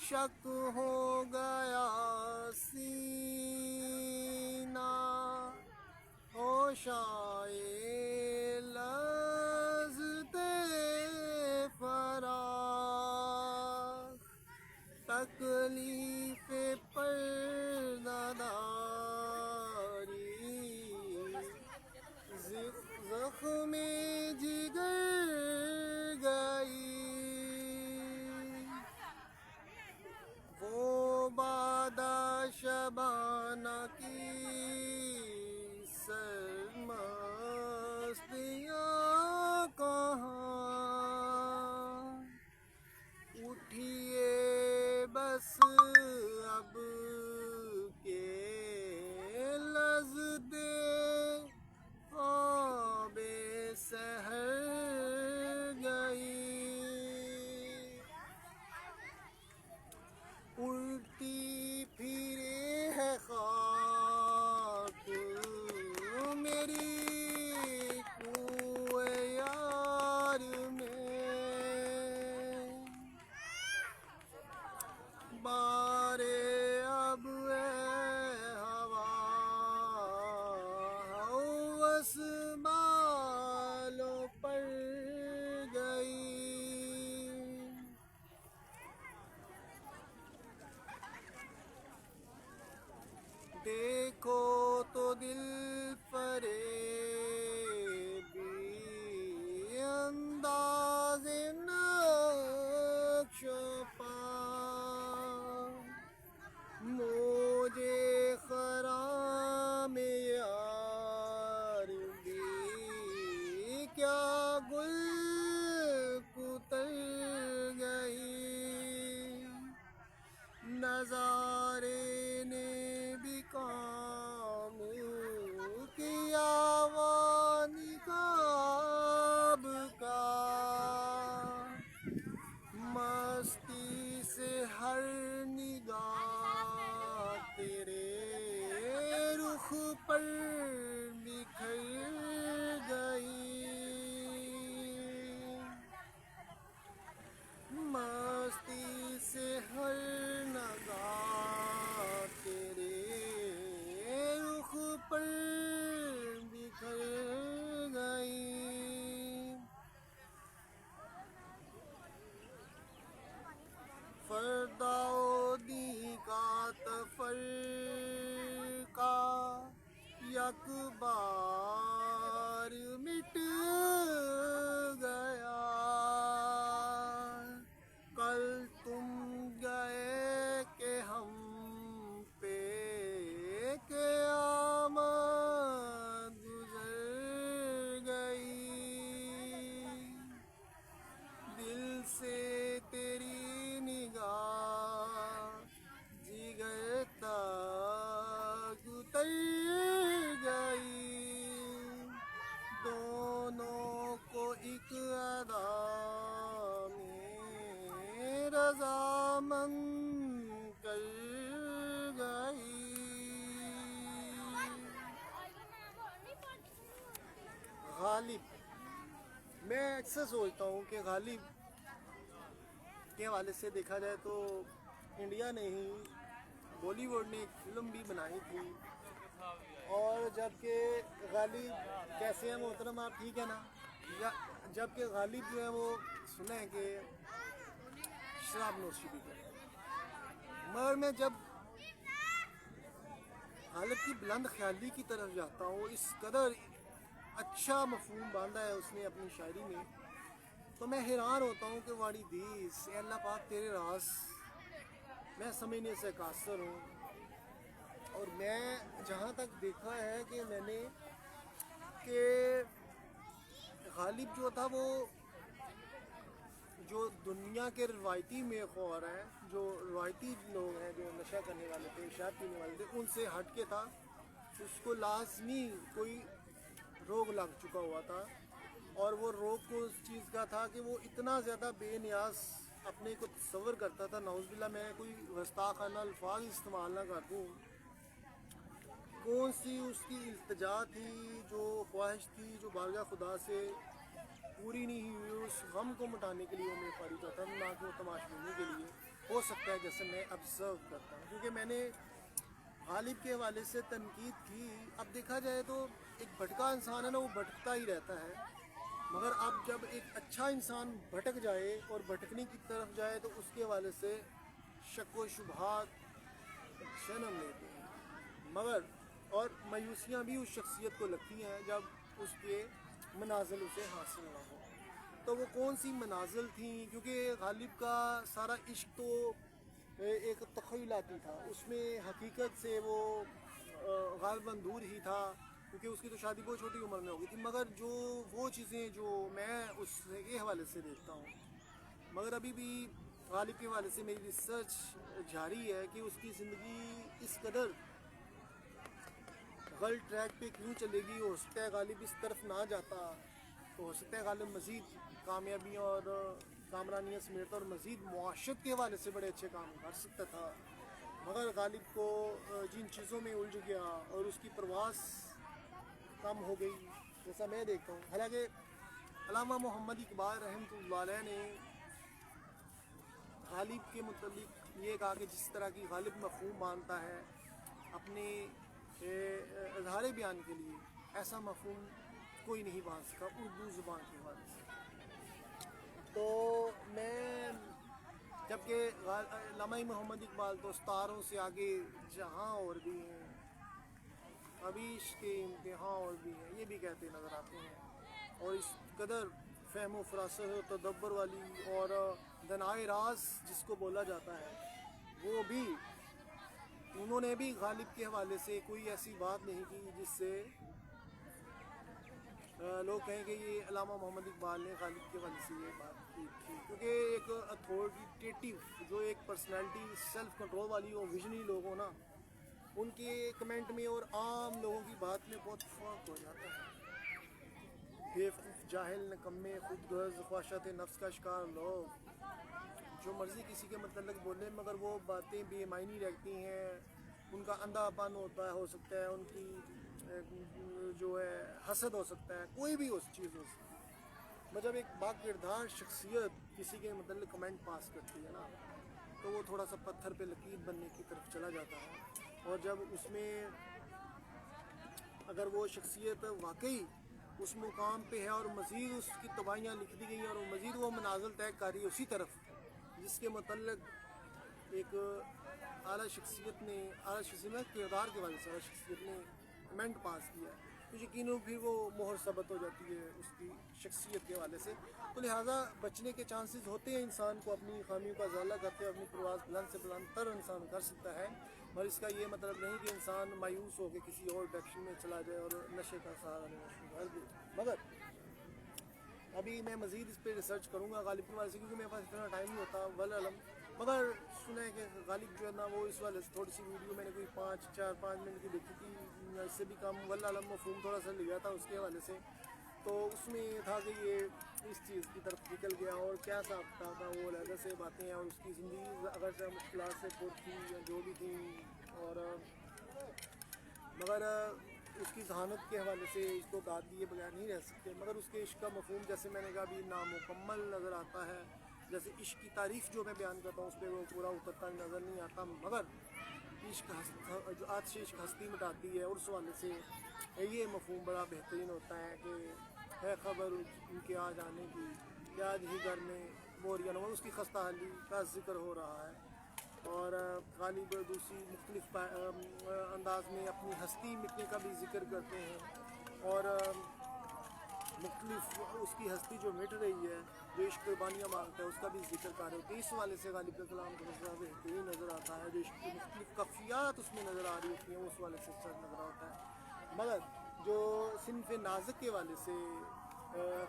شک ہو گیا سینہ ہوشائے لذتے فراق تکلیف پردہ داری زخم جگر گئی وہ بادہ شبانہ کی سرمستیاں کہاں اٹھیے بس اب کے لذتے خواب سحر گئی اڑتی پھرے ہے خاک میری کوہ یار میں بارے اب اے ہوا ہوس بالوں پر گئی دیکھو تو دل فریبی انداز نقش و پا مجھے خرام یار بھی کیا گل کتر گئی نظارے نے بھی کام کیا وہ نقاب کا مستی سے ہر نگاہ تیرے رخ پر بکھر گئی مستی سے ہر نگاہ تیرے رخ پر بکھر گئی فردا و دی کا تفرقہ یک بار مٹ گیا کل تم گئے کہ ہم پہ قیامت گزر گئی دل سے تیری نگاہ جگر تک اتر گئی دونوں کو ایک ادا میں رضامند کر گئی غالب میں اکثر سوچتا ہوں کہ غالب کے حوالے سے دیکھا جائے تو انڈیا نے ہی بالی ووڈ نے ایک فلم بھی بنائی تھی اور جبکہ غالب کیسے ہیں محترم آپ ٹھیک ہے نا جبکہ غالب جو ہے وہ سنیں کہ شراب نوشی بھی کرتے مگر میں جب غالب کی بلند خیالی کی طرف جاتا ہوں اس قدر اچھا مفہوم باندھا ہے اس نے اپنی شاعری میں تو میں حیران ہوتا ہوں کہ واڑی دیس اے اللہ پاک تیرے راز میں سمجھنے سے قاصر ہوں اور میں جہاں تک دیکھا ہے کہ میں نے کہ غالب جو تھا وہ جو دنیا کے روایتی میخور ہیں جو روایتی لوگ ہیں جو نشہ کرنے والے تھے شراب پینے والے تھے ان سے ہٹ کے تھا اس کو لازمی کوئی روگ لگ چکا ہوا تھا اور وہ روگ کو اس چیز کا تھا کہ وہ اتنا زیادہ بے نیاز اپنے کو تصور کرتا تھا نعوذ باللہ میں کوئی گستاخانہ الفاظ استعمال نہ کر دوں کون سی اس کی التجا تھی جو خواہش تھی جو بارگاہ خدا سے پوری نہیں ہوئی اس غم کو مٹانے کے لیے وہ میں فارغ ہوتا تھا نہ کہ وہ تماش بینی کے لیے ہو سکتا ہے جیسے میں آبزرو کرتا ہوں، کیونکہ میں نے غالب کے حوالے سے تنقید کی. اب دیکھا جائے تو ایک بھٹکا انسان ہے نا، وہ بھٹکتا ہی رہتا ہے، مگر اب جب ایک اچھا انسان بھٹک جائے اور بھٹکنے کی طرف جائے تو اس کے حوالے سے شک و شبہات جنم لیتے ہیں، مگر اور مایوسیاں بھی اس شخصیت کو لگتی ہیں جب اس کے منازل اسے حاصل نہ ہو. تو وہ کون سی منازل تھیں؟ کیونکہ غالب کا سارا عشق تو ایک تخیلاتی تھا، اس میں حقیقت سے وہ غالباً دور ہی تھا، کیونکہ اس کی تو شادی بہت چھوٹی عمر میں ہو گئی تھی. مگر جو وہ چیزیں جو میں اس کے حوالے سے دیکھتا ہوں، مگر ابھی بھی غالب کے حوالے سے میری ریسرچ جاری ہے کہ اس کی زندگی اس قدر غلط ٹریک پہ کیوں چلے گی. ہو سکتا ہے غالب اس طرف نہ جاتا، تو ہو سکتا ہے غالب مزید کامیابیاں اور کامرانیاں سمیٹتا اور مزید معاشرت کے حوالے سے بڑے اچھے کام کر سکتا تھا. مگر غالب کو جن چیزوں میں الجھ گیا اور اس کی پرواز کم ہو گئی، جیسا میں دیکھتا ہوں. حالانکہ علامہ محمد اقبال رحمۃ اللہ علیہ نے غالب کے متعلق یہ کہا کہ جس طرح کی غالب مفہوم مانتا ہے اپنے اظہار بیان کے لیے، ایسا مفہوم کوئی نہیں مان سکا اردو زبان کے حوالے سے. تو میں جبکہ علامہ محمد اقبال تو ستاروں سے آگے جہاں اور بھی ہیں، ابھی عشق کے امتحان اور بھی ہیں، یہ بھی کہتے نظر آتے ہیں. اور اس قدر فہم و فراست و تدبر والی اور دنائے راز جس کو بولا جاتا ہے، وہ بھی انہوں نے بھی غالب کے حوالے سے کوئی ایسی بات نہیں کی جس سے لوگ کہیں کہ یہ علامہ محمد اقبال نے غالب کے حوالے سے یہ بات کی تھی. کیونکہ ایک اتھارٹیٹیو جو ایک پرسنالٹی سیلف کنٹرول والی اور ویژنری لوگ ہو نا، ان کے کمنٹ میں اور عام لوگوں کی بات میں بہت فرق ہو جاتا ہے. بیوقوف، جاہل، نکمے، خود غرض، خواہشات نفس کا شکار لوگ جو مرضی کسی کے متعلق بولیں، مگر وہ باتیں بے معنی رہتی ہیں. ان کا اندھا پن ہوتا ہے، ہو سکتا ہے ان کی جو ہے حسد ہو سکتا ہے، کوئی بھی اس چیز ہو سکتی ہے. جب ایک با کردار شخصیت کسی کے متعلق کمنٹ پاس کرتی ہے نا، تو وہ تھوڑا سا پتھر پہ لکیر بننے کی طرف چلا جاتا ہے. اور جب اس میں اگر وہ شخصیت واقعی اس مقام پہ ہے اور مزید اس کی تباہیاں لکھ دی گئی ہیں اور مزید وہ منازل طے کر رہی ہے اسی طرف جس کے متعلق ایک اعلیٰ شخصیت نے کردار کے وجہ سے اعلیٰ شخصیت نے کمنٹ پاس کیا ہے، تو یقیناً پھر وہ مہر ثبت ہو جاتی ہے اس کی شخصیت کے حوالے سے. تو لہٰذا بچنے کے چانسز ہوتے ہیں انسان کو اپنی خامیوں کا ازالہ کرتے ہوئے اپنی پرواز بلند سے بلند تر انسان کر سکتا ہے. اور اس کا یہ مطلب نہیں کہ انسان مایوس ہو کے کسی اور ڈائریکشن میں چلا جائے اور نشے کا سہارا نہیں کر دے. مگر ابھی میں مزید اس پہ ریسرچ کروں گا غالب کے حوالے سے، کیونکہ میرے پاس اتنا ٹائم نہیں ہوتا والعلم. مگر سنا ہے کہ غالب جو ہے نا وہ اس والے سے تھوڑی سی ویڈیو میں نے کوئی 5 منٹ کی دیکھی تھی، اس سے بھی کم والعلم مفہوم تھوڑا سا لیا تھا اس کے حوالے سے. تو اس میں یہ تھا کہ یہ اس چیز کی طرف نکل گیا اور کیا سابقہ تھا، وہ علیحدہ سے باتیں ہیں. اور اس کی زندگی اگر سے مشکلات سے پر تھی یا جو بھی تھی، اور مگر اس کی ذہانت کے حوالے سے اس کو داد دیے بغیر نہیں رہ سکتے. مگر اس کے عشق کا مفہوم جیسے میں نے کہا بھی نامکمل نظر آتا ہے. جیسے عشق کی تعریف جو میں بیان کرتا ہوں اس پہ وہ پورا اترتا نظر نہیں آتا. مگر عشق جو آتش عشق ہستی مٹاتی ہے، اور اس حوالے سے یہ مفہوم بڑا بہترین ہوتا ہے کہ ہے خبر ان کے آ جانے کی کہ آج ہی گھر میں بوریاں نمر، اس کی خستہ حالی کا ذکر ہو رہا ہے. اور غالب دوسری مختلف انداز میں اپنی ہستی مٹنے کا بھی ذکر کرتے ہیں، اور مختلف اس کی ہستی جو مٹ رہی ہے، جو عشق قربانیاں مانگتا ہے، اس کا بھی ذکر کر رہے ہوتے ہیں. اس حوالے سے غالب کا کلام بہت بہترین نظر آتا ہے. جو عشق کی مختلف کفیات اس میں نظر آ رہی ہوتی ہیں، اس حوالے سے اچھا نظر آتا ہے. مگر جو صنف نازک کے حوالے سے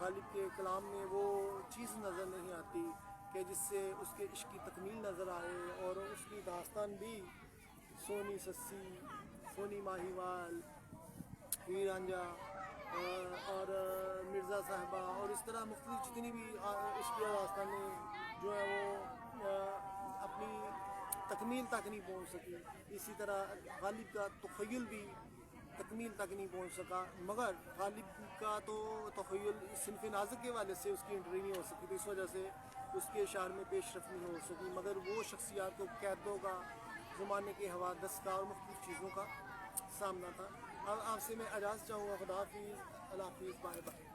غالب کے کلام میں وہ چیز نظر نہیں آتی کہ جس سے اس کے عشق کی تکمیل نظر آئے. اور اس کی داستان بھی سونی سسی، سونی ماہی وال، ہیر رانجھا اور مرزا صاحبہ اور اس طرح مختلف جتنی بھی عشقیہ داستانیں جو ہیں وہ اپنی تکمیل تک نہیں پہنچ سکی. اسی طرح غالب کا تخیل بھی تکمیل تک نہیں پہنچ سکا. مگر غالب کا تو تخیل صنف نازک کے حوالے سے اس کی انٹری نہیں ہو سکی. تو اس وجہ سے اس کے اشعار میں پیش رفت نہیں ہو سکی، مگر وہ شخصیات کو قیدوں کا، زمانے کے حوادث کا اور مختلف چیزوں کا سامنا تھا۔ اب آپ سے میں اجازت چاہوں گا، خدا حافظ، اللہ حافظ، بائے بائے۔